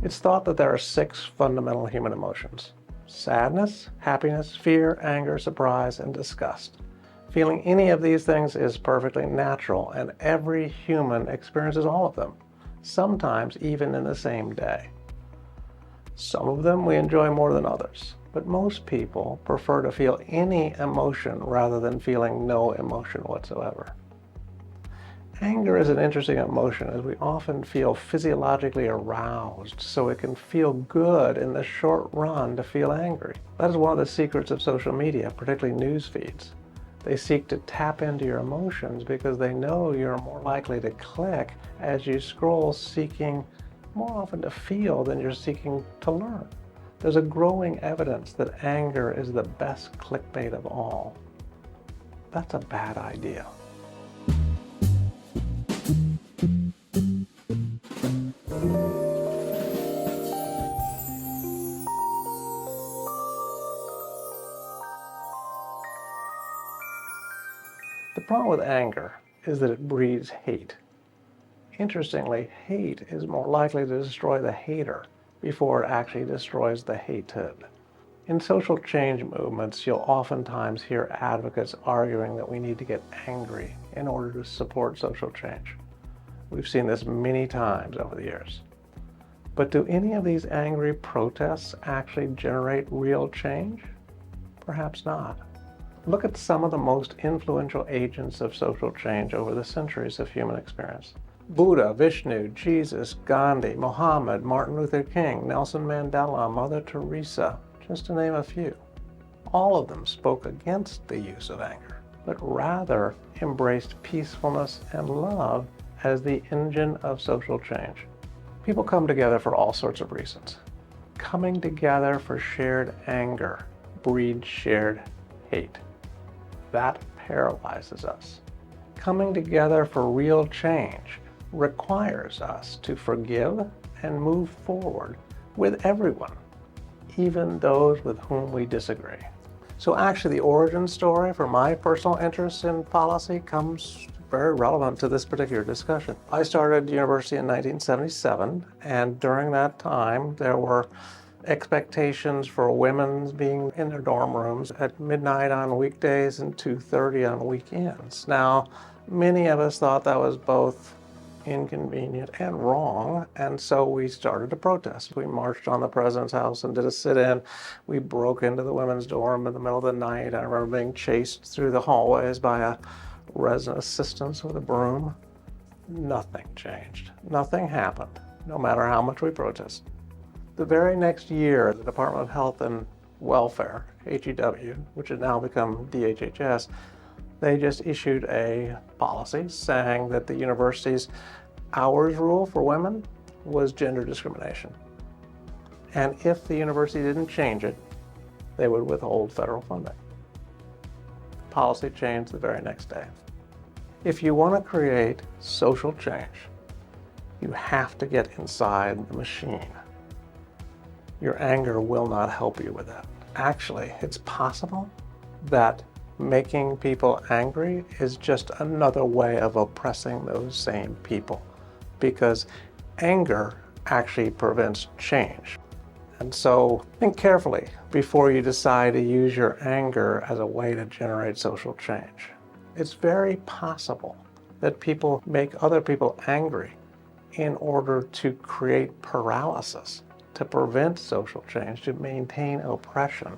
It's thought that there are 6 fundamental human emotions: sadness, happiness, fear, anger, surprise, and disgust. Feeling any of these things is perfectly natural, and every human experiences all of them, sometimes even in the same day. Some of them we enjoy more than others, but most people prefer to feel any emotion rather than feeling no emotion whatsoever. Anger is an interesting emotion as we often feel physiologically aroused, so it can feel good in the short run to feel angry. That is one of the secrets of social media, particularly news feeds. They seek to tap into your emotions because they know you're more likely to click as you scroll, seeking more often to feel than you're seeking to learn. There's a growing evidence that anger is the best clickbait of all. That's a bad idea. The problem with anger is that it breeds hate. Interestingly, hate is more likely to destroy the hater before it actually destroys the hated. In social change movements, you'll oftentimes hear advocates arguing that we need to get angry in order to support social change. We've seen this many times over the years. But do any of these angry protests actually generate real change? Perhaps not. Look at some of the most influential agents of social change over the centuries of human experience. Buddha, Vishnu, Jesus, Gandhi, Muhammad, Martin Luther King, Nelson Mandela, Mother Teresa, just to name a few. All of them spoke against the use of anger, but rather embraced peacefulness and love as the engine of social change. People come together for all sorts of reasons. Coming together for shared anger breeds shared hate. That paralyzes us. Coming together for real change requires us to forgive and move forward with everyone, even those with whom we disagree. So actually, the origin story for my personal interest in policy comes very relevant to this particular discussion. I started university in 1977, and during that time, there were expectations for women being in their dorm rooms at midnight on weekdays and 2:30 on weekends. Now, many of us thought that was both inconvenient and wrong, and so we started to protest. We marched on the president's house and did a sit-in. We broke into the women's dorm in the middle of the night. I remember being chased through the hallways by a resident assistant with a broom. Nothing changed. Nothing happened, no matter how much we protested. The very next year, the Department of Health and Welfare, HEW, which had now become DHHS, they just issued a policy saying that the university's hours rule for women was gender discrimination. And if the university didn't change it, they would withhold federal funding. Policy changed the very next day. If you want to create social change, you have to get inside the machine. Your anger will not help you with that. Actually, it's possible that making people angry is just another way of oppressing those same people, because anger actually prevents change. And so think carefully before you decide to use your anger as a way to generate social change. It's very possible that people make other people angry in order to create paralysis, to prevent social change, to maintain oppression.